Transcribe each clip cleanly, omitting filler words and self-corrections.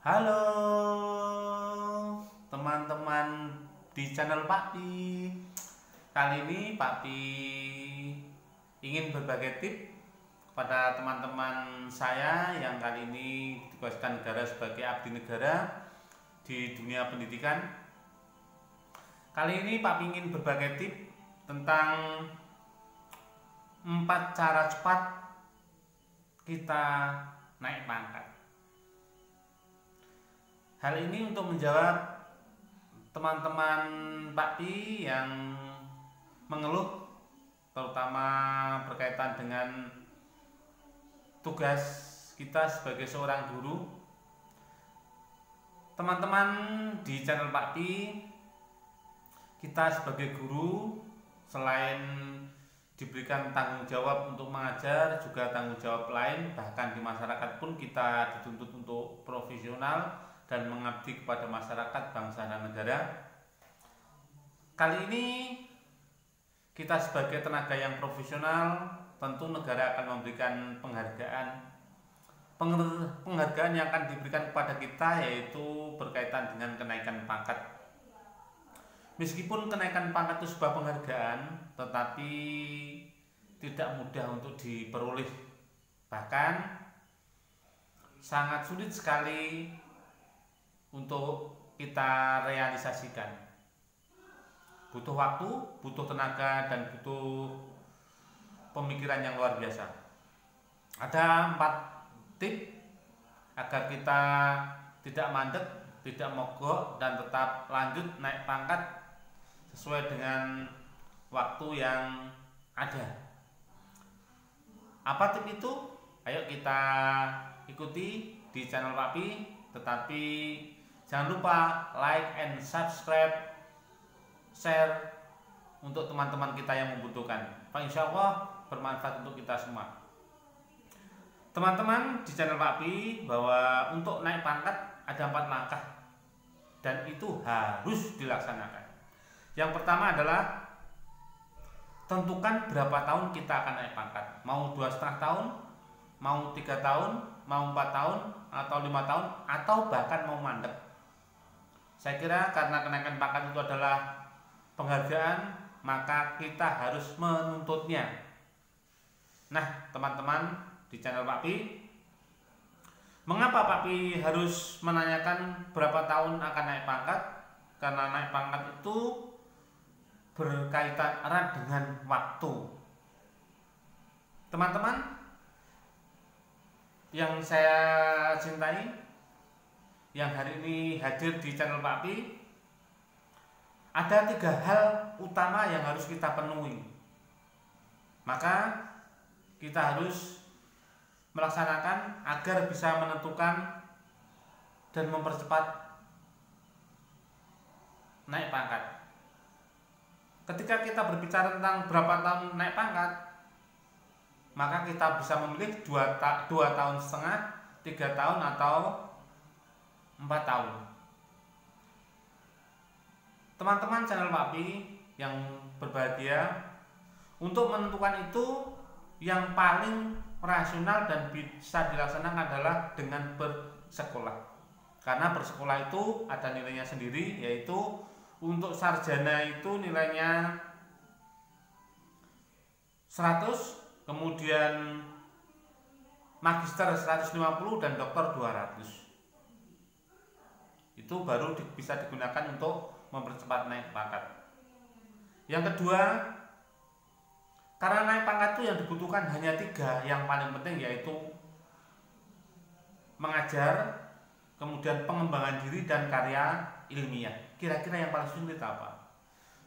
Halo teman-teman di channel Pak Pi. Kali ini Pak Pi ingin berbagi tips kepada teman-teman saya yang kali ini ditugaskan negara sebagai abdi negara di dunia pendidikan. Kali ini Pak Pi ingin berbagi tips tentang 4 cara cepat kita naik pangkat. Hal ini untuk menjawab teman-teman Pak Pi yang mengeluh terutama berkaitan dengan tugas kita sebagai seorang guru. Teman-teman di channel Pak Pi, kita sebagai guru selain diberikan tanggung jawab untuk mengajar, juga tanggung jawab lain, bahkan di masyarakat pun kita dituntut untuk profesional dan mengabdi kepada masyarakat, bangsa dan negara. Kali ini kita sebagai tenaga yang profesional, tentu negara akan memberikan penghargaan yang akan diberikan kepada kita, yaitu berkaitan dengan kenaikan pangkat. Meskipun kenaikan pangkat itu sebuah penghargaan, tetapi tidak mudah untuk diperoleh, bahkan sangat sulit sekali untuk kita realisasikan. Butuh waktu, butuh tenaga, dan butuh pemikiran yang luar biasa. Ada 4 tips agar kita tidak mandek, tidak mogok, dan tetap lanjut naik pangkat sesuai dengan waktu yang ada. Apa tips itu? Ayo kita ikuti di channel Pak Pi, tetapi jangan lupa like and subscribe, share untuk teman-teman kita yang membutuhkan. Pak, insya Allah bermanfaat untuk kita semua. Teman-teman di channel Pak Pi, bahwa untuk naik pangkat ada 4 langkah dan itu harus dilaksanakan. Yang pertama adalah tentukan berapa tahun kita akan naik pangkat. Mau 2,5 tahun, mau 3 tahun, mau 4 tahun, atau 5 tahun, atau bahkan mau mandek. Saya kira karena kenaikan pangkat itu adalah penghargaan, maka kita harus menuntutnya. Nah, teman-teman di channel Pak Pi, mengapa Pak Pi harus menanyakan berapa tahun akan naik pangkat? Karena naik pangkat itu berkaitan erat dengan waktu. Teman-teman yang saya cintai, yang hari ini hadir di channel Pak Pi, ada 3 hal utama yang harus kita penuhi. Maka kita harus melaksanakan agar bisa menentukan dan mempercepat naik pangkat. Ketika kita berbicara tentang berapa tahun naik pangkat, maka kita bisa memilih 2,5 tahun, 3 tahun, atau 4 tahun. Teman-teman channel Pak Pi yang berbahagia, untuk menentukan itu yang paling rasional dan bisa dilaksanakan adalah dengan bersekolah. Karena bersekolah itu ada nilainya sendiri, yaitu untuk sarjana itu nilainya 100, kemudian magister 150, dan doktor 200. Itu baru bisa digunakan untuk mempercepat naik pangkat. Yang kedua, karena naik pangkat itu yang dibutuhkan hanya 3 yang paling penting, yaitu mengajar, kemudian pengembangan diri, dan karya ilmiah. Kira-kira yang paling sulit apa?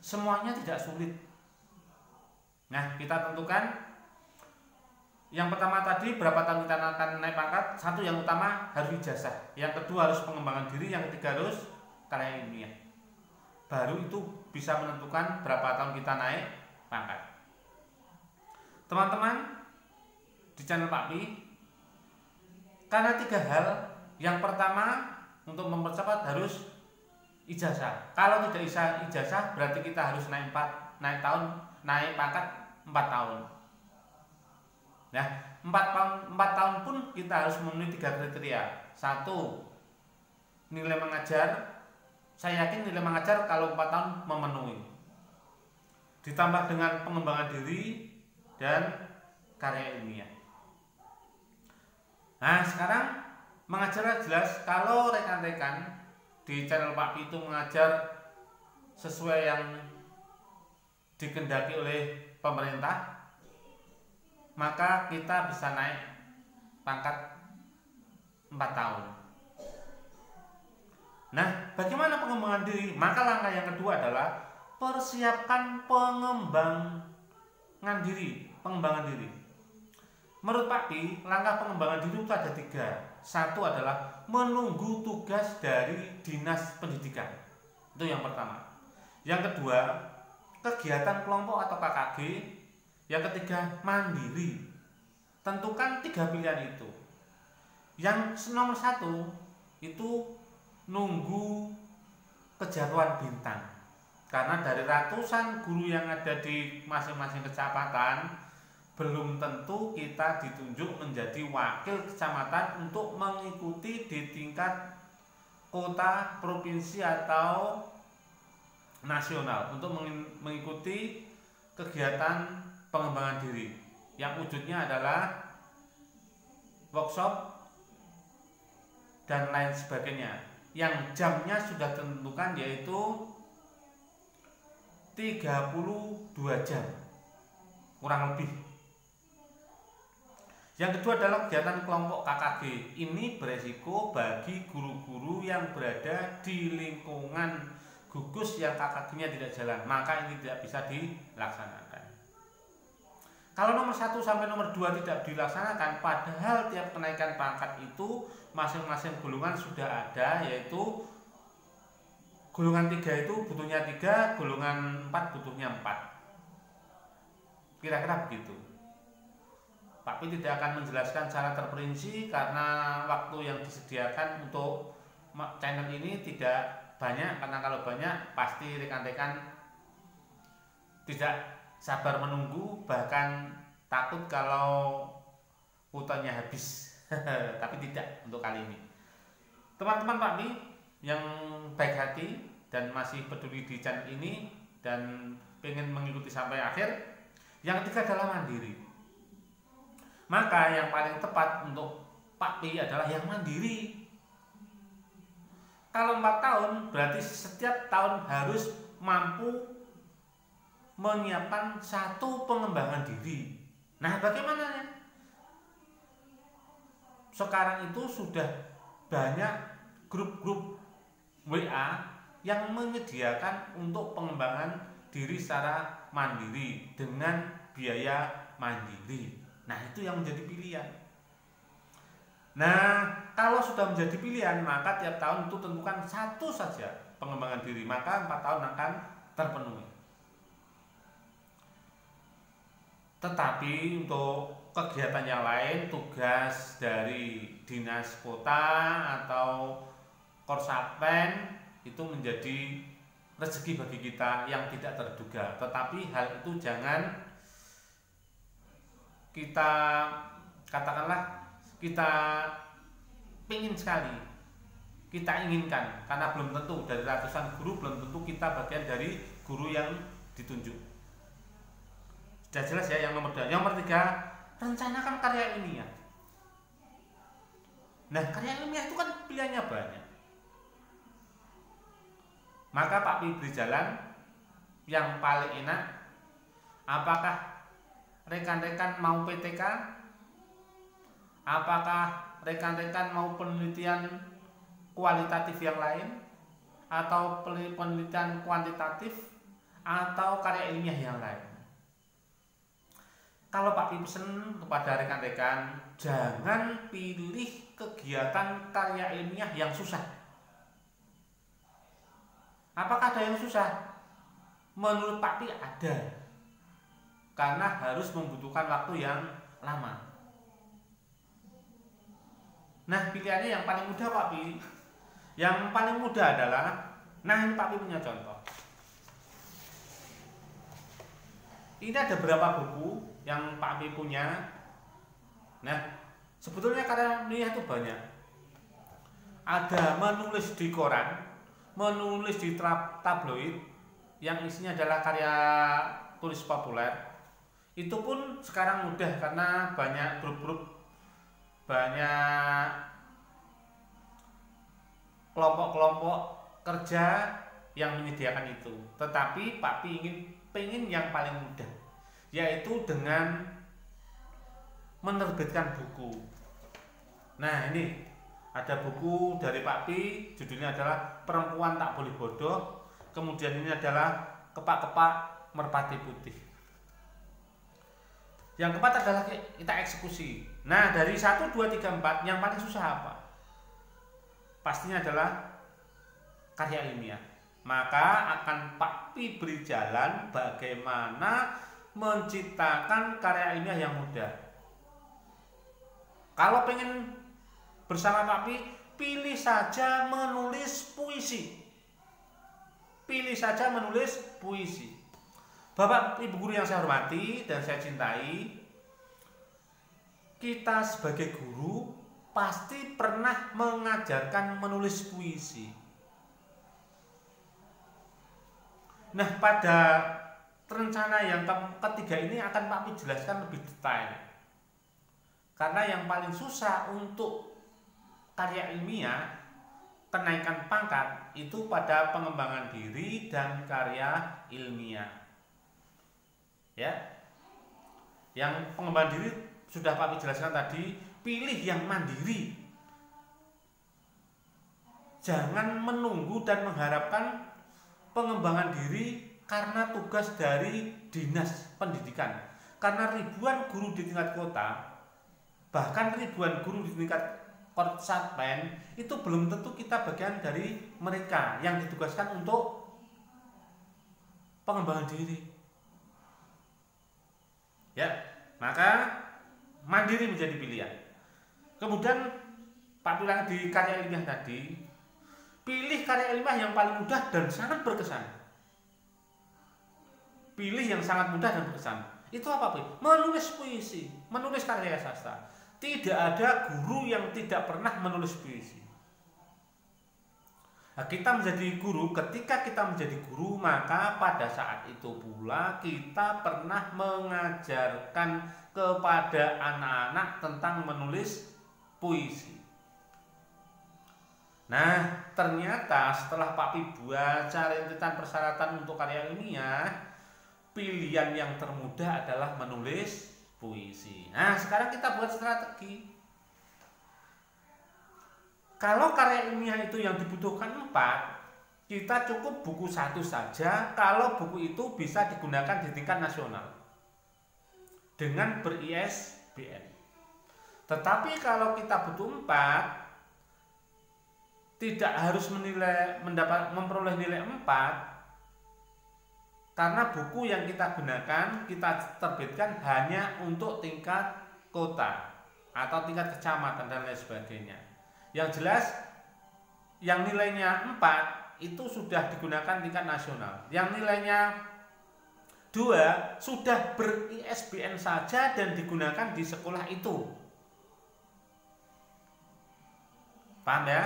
Semuanya tidak sulit. Nah, kita tentukan. Yang pertama tadi, berapa tahun kita akan naik pangkat. 1 yang utama harus ijazah, yang kedua harus pengembangan diri, yang ketiga harus karya ilmiah. Baru itu bisa menentukan berapa tahun kita naik pangkat. Teman-teman di channel Pak Pi, karena 3 hal, yang pertama untuk mempercepat harus ijazah. Kalau tidak bisa ijazah, berarti kita harus naik pangkat 4 tahun. Nah, 4 tahun pun kita harus memenuhi 3 kriteria. 1, nilai mengajar, saya yakin nilai mengajar kalau 4 tahun memenuhi. Ditambah dengan pengembangan diri dan karya ilmiah. Nah, sekarang mengajar jelas kalau rekan-rekan di channel Pak Pi itu mengajar sesuai yang dikehendaki oleh pemerintah, maka kita bisa naik pangkat 4 tahun. Nah, bagaimana pengembangan diri? Maka langkah yang kedua adalah persiapkan pengembangan diri. Menurut Pak Pi, langkah pengembangan diri itu ada 3. Satu adalah menunggu tugas dari Dinas Pendidikan. Itu yang pertama. Yang kedua, kegiatan kelompok atau KKG. Yang ketiga, mandiri. Tentukan 3 pilihan itu. Yang nomor 1 itu nunggu kejatuhan bintang. Karena dari ratusan guru yang ada di masing-masing kecamatan, belum tentu kita ditunjuk menjadi wakil kecamatan untuk mengikuti di tingkat kota, provinsi atau nasional untuk mengikuti kegiatan pengembangan diri yang wujudnya adalah workshop dan lain sebagainya, yang jamnya sudah ditentukan yaitu 32 jam kurang lebih. Yang kedua adalah kegiatan kelompok KKG. Ini beresiko bagi guru-guru yang berada di lingkungan gugus yang KKG-nya tidak jalan, maka ini tidak bisa dilaksanakan. Kalau nomor 1 sampai nomor 2 tidak dilaksanakan, padahal tiap kenaikan pangkat itu masing-masing golongan sudah ada, yaitu golongan 3 itu butuhnya 3, golongan 4 butuhnya 4. Kira-kira begitu. Pak Pi tidak akan menjelaskan secara terperinci karena waktu yang disediakan untuk channel ini tidak banyak, karena kalau banyak pasti rekan-rekan tidak sabar menunggu, bahkan takut kalau kuotanya habis. Tapi tidak untuk kali ini. Teman-teman Pak Pi yang baik hati dan masih peduli di channel ini dan ingin mengikuti sampai akhir, yang ketiga adalah mandiri. Maka yang paling tepat untuk Pak Pi adalah yang mandiri. Kalau 4 tahun berarti setiap tahun harus mampu menyiapkan 1 pengembangan diri. Nah, bagaimana? Sekarang itu sudah banyak grup-grup WA yang menyediakan untuk pengembangan diri secara mandiri dengan biaya mandiri. Nah, itu yang menjadi pilihan. Nah, kalau sudah menjadi pilihan, maka tiap tahun itu tentukan 1 saja pengembangan diri, maka 4 tahun akan terpenuhi. Tetapi untuk kegiatan yang lain, tugas dari dinas kota atau Korsaplen itu menjadi rezeki bagi kita yang tidak terduga. Tetapi hal itu jangan kita katakanlah kita ingin sekali, kita inginkan, karena belum tentu dari ratusan guru belum tentu kita bagian dari guru yang ditunjuk. Sudah jelas ya yang nomor 2. Yang nomor 3, rencanakan karya ilmiah. Nah, karya ilmiah itu kan pilihannya banyak. Maka Pak Pi beri jalan yang paling enak. Apakah rekan-rekan mau PTK? Apakah rekan-rekan mau penelitian kualitatif yang lain? Atau penelitian kuantitatif? Atau karya ilmiah yang lain? Kalau Pak Pi pesen kepada rekan-rekan, jangan pilih kegiatan karya ilmiah yang susah. Apakah ada yang susah? Menurut Pak Pi ada, karena harus membutuhkan waktu yang lama. Nah, pilihannya yang paling mudah Pak Pi. Yang paling mudah adalah, nah ini Pak Pi punya contoh. Ini ada beberapa buku yang Pak Pi punya. Nah, sebetulnya karya ilmiah itu banyak. ada menulis di koran, menulis di tabloid yang isinya adalah karya tulis populer, itu pun sekarang mudah karena banyak grup-grup, banyak kelompok-kelompok kerja yang menyediakan itu. Tetapi Pak Pi pengen yang paling mudah, yaitu dengan menerbitkan buku. Nah, ini ada buku dari Pak Pi, judulnya adalah Perempuan Tak Boleh Bodoh. Kemudian ini adalah Kepak-kepak Merpati Putih. Yang keempat adalah kita eksekusi. Nah, dari 1, 2, 3, 4 yang paling susah apa? Pastinya adalah karya ilmiah. Maka akan Pak Pi beri jalan bagaimana menciptakan karya ilmiah yang mudah. Kalau pengen bersama Pak Pi, pilih saja menulis puisi. Pilih saja menulis puisi. Bapak Ibu guru yang saya hormati dan saya cintai, kita sebagai guru pasti pernah mengajarkan menulis puisi. Nah, pada rencana yang ketiga ini akan Pak Pi jelaskan lebih detail. Karena yang paling susah untuk karya ilmiah, kenaikan pangkat itu pada pengembangan diri dan karya ilmiah. Ya, yang pengembangan diri sudah Pak Pi jelaskan tadi, pilih yang mandiri. Jangan menunggu dan mengharapkan pengembangan diri karena tugas dari dinas pendidikan. Karena ribuan guru di tingkat kota, bahkan ribuan guru di tingkat Korsatpen, itu belum tentu kita bagian dari mereka yang ditugaskan untuk pengembangan diri. Ya, maka mandiri menjadi pilihan. Kemudian Pak bilang di karya ilmiah tadi, pilih karya ilmiah yang paling mudah dan sangat berkesan. Pilih yang sangat mudah dan berkesan. Itu apa, Pak? Menulis puisi, menulis karya sastra. Tidak ada guru yang tidak pernah menulis puisi. Nah, kita menjadi guru, ketika kita menjadi guru, maka pada saat itu pula kita pernah mengajarkan kepada anak-anak tentang menulis puisi. Nah, ternyata setelah Pak Pi baca rentetan persyaratan untuk karya ilmiah, pilihan yang termudah adalah menulis puisi. Nah, sekarang kita buat strategi. Kalau karya ilmiah itu yang dibutuhkan 4, kita cukup buku 1 saja kalau buku itu bisa digunakan di tingkat nasional dengan ber-ISBN. Tetapi kalau kita butuh 4, tidak harus memperoleh nilai 4, karena buku yang kita gunakan, kita terbitkan hanya untuk tingkat kota atau tingkat kecamatan dan lain sebagainya. Yang jelas, yang nilainya 4 itu sudah digunakan tingkat nasional. Yang nilainya 2 sudah ber-ISBN saja dan digunakan di sekolah itu. Paham ya?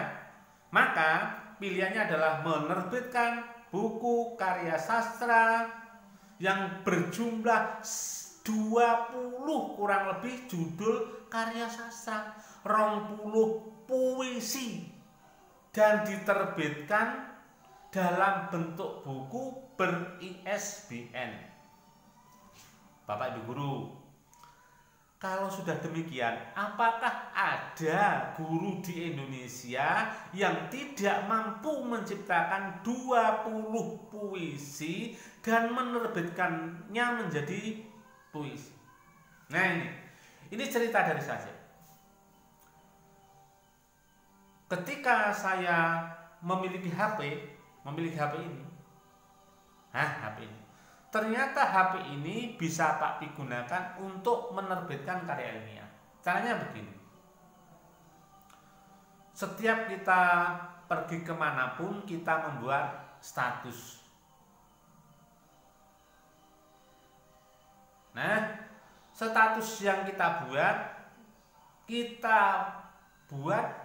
Maka pilihannya adalah menerbitkan buku karya sastra yang berjumlah 20 kurang lebih judul karya sastra, 20 puisi, dan diterbitkan dalam bentuk buku ber-ISBN. Bapak Ibu guru, kalau sudah demikian, apakah ada guru di Indonesia yang tidak mampu menciptakan 20 puisi dan menerbitkannya menjadi puisi? Nah, ini cerita dari saya. Ketika saya memiliki HP ini, HP ini, ternyata HP ini bisa Pak Pi gunakan untuk menerbitkan karya ilmiah. Caranya begini. Setiap kita pergi kemanapun, kita membuat status. Nah, status yang kita buat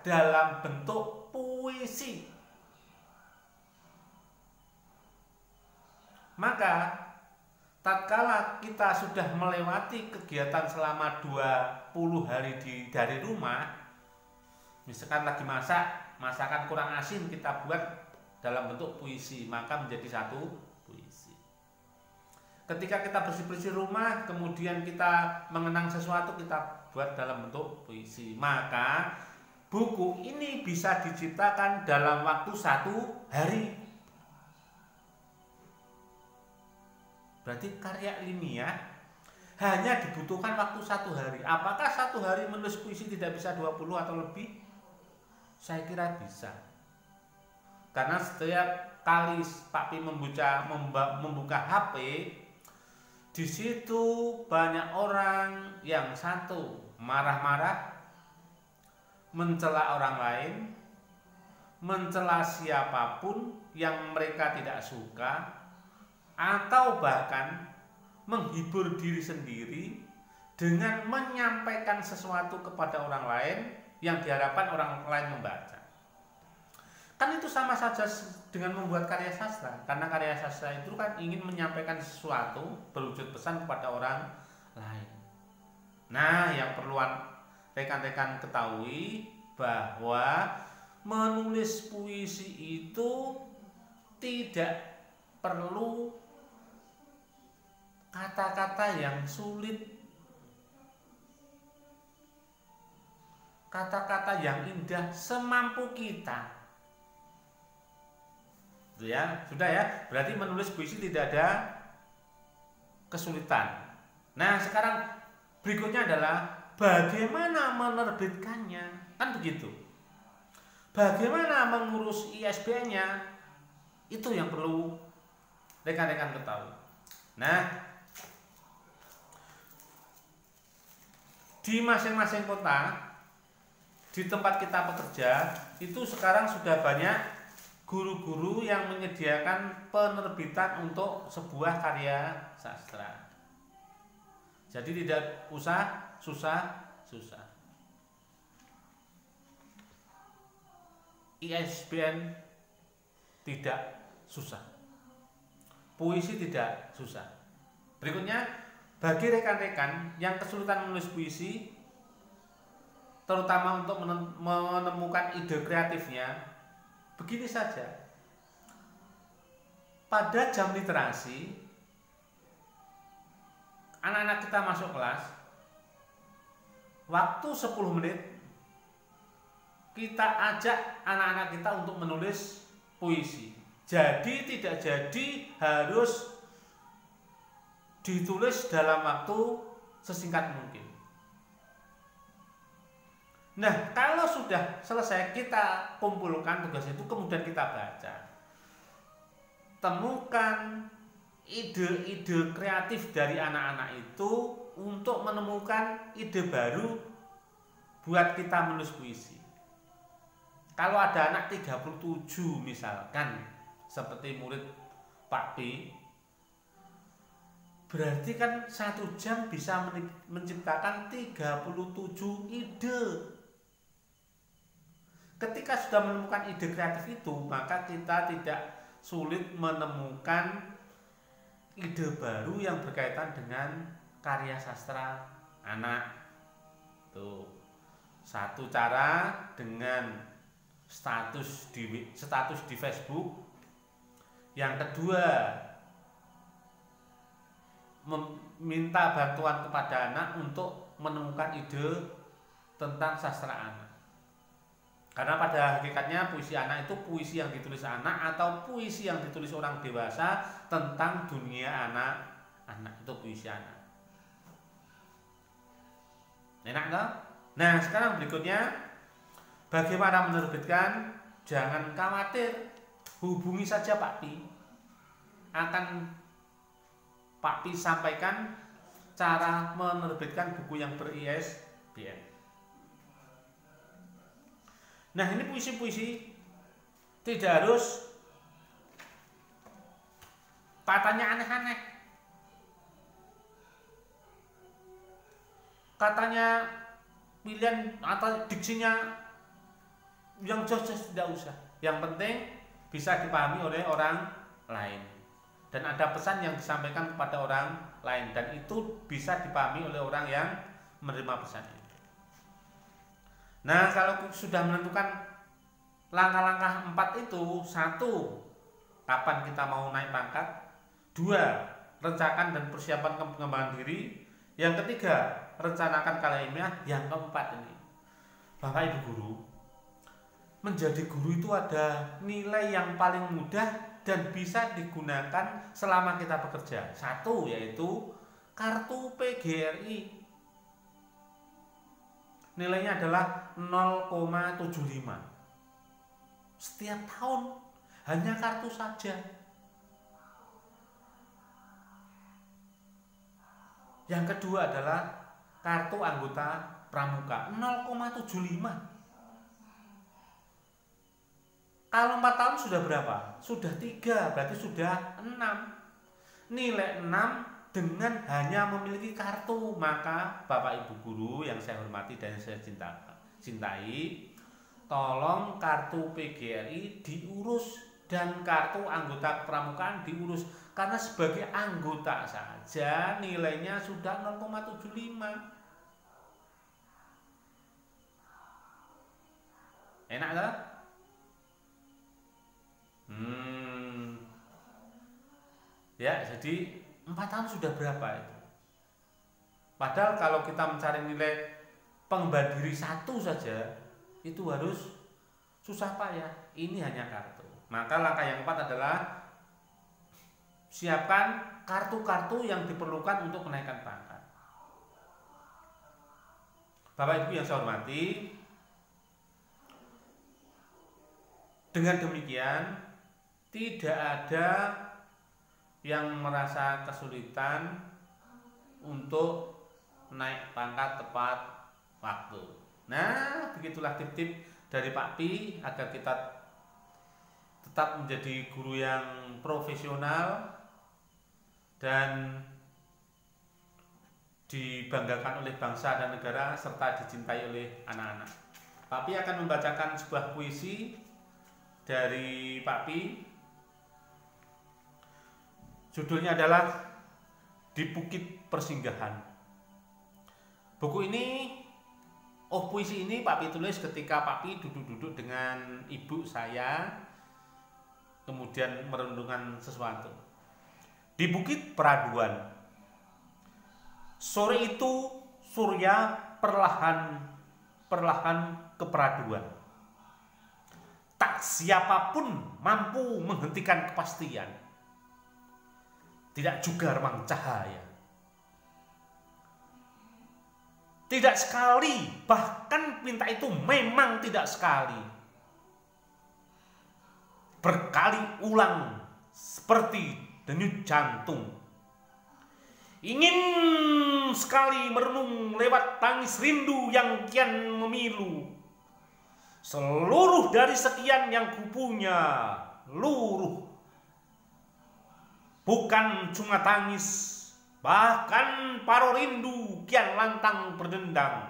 dalam bentuk puisi. Maka tatkala kita sudah melewati kegiatan selama 20 hari dari rumah, misalkan lagi masakan kurang asin, kita buat dalam bentuk puisi, maka menjadi satu puisi. Ketika kita bersih-bersih rumah, kemudian kita mengenang sesuatu, kita buat dalam bentuk puisi. Maka buku ini bisa diciptakan dalam waktu 1 hari. Berarti karya ilmiah hanya dibutuhkan waktu 1 hari. Apakah 1 hari menulis puisi tidak bisa 20 atau lebih? Saya kira bisa. Karena setiap kali Pak Pi membuka HP, di situ banyak orang yang satu marah-marah, mencela orang lain, mencela siapapun yang mereka tidak suka, atau bahkan menghibur diri sendiri dengan menyampaikan sesuatu kepada orang lain yang diharapkan orang lain membaca. Kan itu sama saja dengan membuat karya sastra, karena karya sastra itu kan ingin menyampaikan sesuatu berwujud pesan kepada orang lain. Nah, yang perlu rekan-rekan ketahui bahwa menulis puisi itu tidak perlu kata-kata yang sulit, kata-kata yang indah, semampu kita. Itu ya, sudah ya. Berarti menulis puisi tidak ada kesulitan. Nah, sekarang berikutnya adalah bagaimana menerbitkannya. Kan begitu. Bagaimana mengurus ISBN-nya? Itu yang perlu rekan-rekan ketahui. Nah, di masing-masing kota, di tempat kita bekerja, itu sekarang sudah banyak guru-guru yang menyediakan penerbitan untuk sebuah karya sastra. Jadi tidak usah susah-susah. ISBN tidak susah. Puisi tidak susah. Berikutnya, bagi rekan-rekan yang kesulitan menulis puisi, terutama untuk menemukan ide kreatifnya, begini saja. Pada jam literasi, anak-anak kita masuk kelas, waktu 10 menit, kita ajak anak-anak kita untuk menulis puisi. Jadi tidak jadi harus ditulis dalam waktu sesingkat mungkin. Nah, kalau sudah selesai, kita kumpulkan tugas itu, kemudian kita baca. Temukan ide-ide kreatif dari anak-anak itu untuk menemukan ide baru buat kita menulis puisi. Kalau ada anak 37 misalkan, seperti murid Pak Pi, berarti kan 1 jam bisa menciptakan 37 ide. Ketika sudah menemukan ide kreatif itu, maka kita tidak sulit menemukan ide baru yang berkaitan dengan karya sastra anak. Tuh, satu cara dengan status di Facebook. Yang kedua, meminta bantuan kepada anak untuk menemukan ide tentang sastra anak. Karena pada hakikatnya puisi anak itu puisi yang ditulis anak atau puisi yang ditulis orang dewasa tentang dunia anak-anak. Itu puisi anak. Enak toh? Nah, sekarang berikutnya bagaimana menerbitkan? Jangan khawatir, hubungi saja Pak Pi. Akan Pak Pi sampaikan cara menerbitkan buku yang ber-ISBN. Nah, ini puisi-puisi tidak harus katanya aneh-aneh. Katanya pilihan atau diksinya yang jos-jos tidak usah. Yang penting bisa dipahami oleh orang lain. Dan ada pesan yang disampaikan kepada orang lain dan itu bisa dipahami oleh orang yang menerima pesan itu. Nah, kalau sudah menentukan langkah-langkah 4 itu, 1, kapan kita mau naik pangkat, 2, rencanakan dan persiapan pengembangan diri, yang ketiga, rencanakan kalah ilmiah, yang keempat ini, Bapak Ibu guru, menjadi guru itu ada nilai yang paling mudah dan bisa digunakan selama kita bekerja. 1, yaitu kartu PGRI. Nilainya adalah 0,75. Setiap tahun, hanya kartu saja. Yang kedua adalah kartu anggota pramuka 0,75. Kalau 4 tahun sudah berapa? Sudah 3, berarti sudah 6. Nilai 6 dengan hanya memiliki kartu. Maka Bapak Ibu guru yang saya hormati dan saya cintai, tolong kartu PGRI diurus dan kartu anggota pramukaan diurus. Karena sebagai anggota saja nilainya sudah 0,75. Enak tak? Ya, jadi 4 tahun sudah berapa itu? Padahal kalau kita mencari nilai pengembangan diri 1 saja itu harus susah payah. Ini hanya kartu. Maka langkah yang 4 adalah siapkan kartu-kartu yang diperlukan untuk kenaikan pangkat. Bapak Ibu yang saya hormati, dengan demikian tidak ada yang merasa kesulitan untuk naik pangkat tepat waktu. Nah, begitulah tip-tip dari Pak Pi agar kita tetap menjadi guru yang profesional dan dibanggakan oleh bangsa dan negara serta dicintai oleh anak-anak. Pak Pi akan membacakan sebuah puisi dari Pak Pi. Judulnya adalah Di Bukit Persinggahan. Buku ini, puisi ini Pak Pi tulis ketika Pak Pi duduk-duduk dengan ibu saya, kemudian merenungkan sesuatu. Di Bukit Peraduan. Sore itu surya perlahan ke peraduan. Tak siapapun mampu menghentikan kepastian. Tidak juga remang cahaya. Tidak sekali, bahkan pinta itu memang tidak sekali. Berkali ulang seperti denyut jantung. Ingin sekali merenung lewat tangis rindu yang kian memilu. Seluruh dari sekian yang kupunya, luruh. Bukan cuma tangis, bahkan paro rindu kian lantang berdendang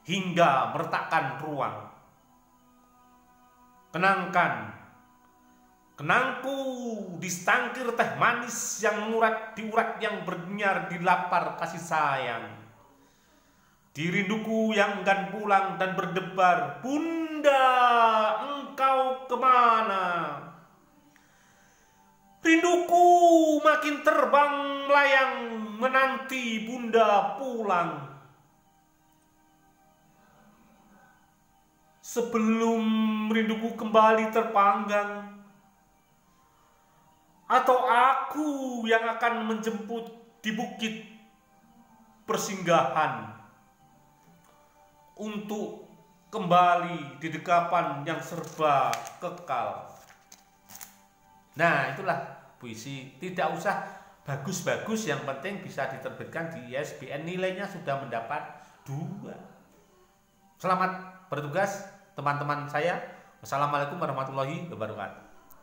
hingga meretakkan ruang. Kenangku di setangkir teh manis yang mengurat di urat yang berdenyar di lapar kasih sayang. Di rinduku yang enggan pulang dan berdebar, Bunda, engkau kemana? Rinduku makin terbang melayang menanti Bunda pulang. Sebelum rinduku kembali terpanggang, atau aku yang akan menjemput di bukit persinggahan untuk kembali di dekapan yang serba kekal. Nah, itulah puisi. Tidak usah bagus-bagus, yang penting bisa diterbitkan di ISBN, nilainya sudah mendapat 2. Selamat bertugas teman-teman saya. Wassalamualaikum warahmatullahi wabarakatuh.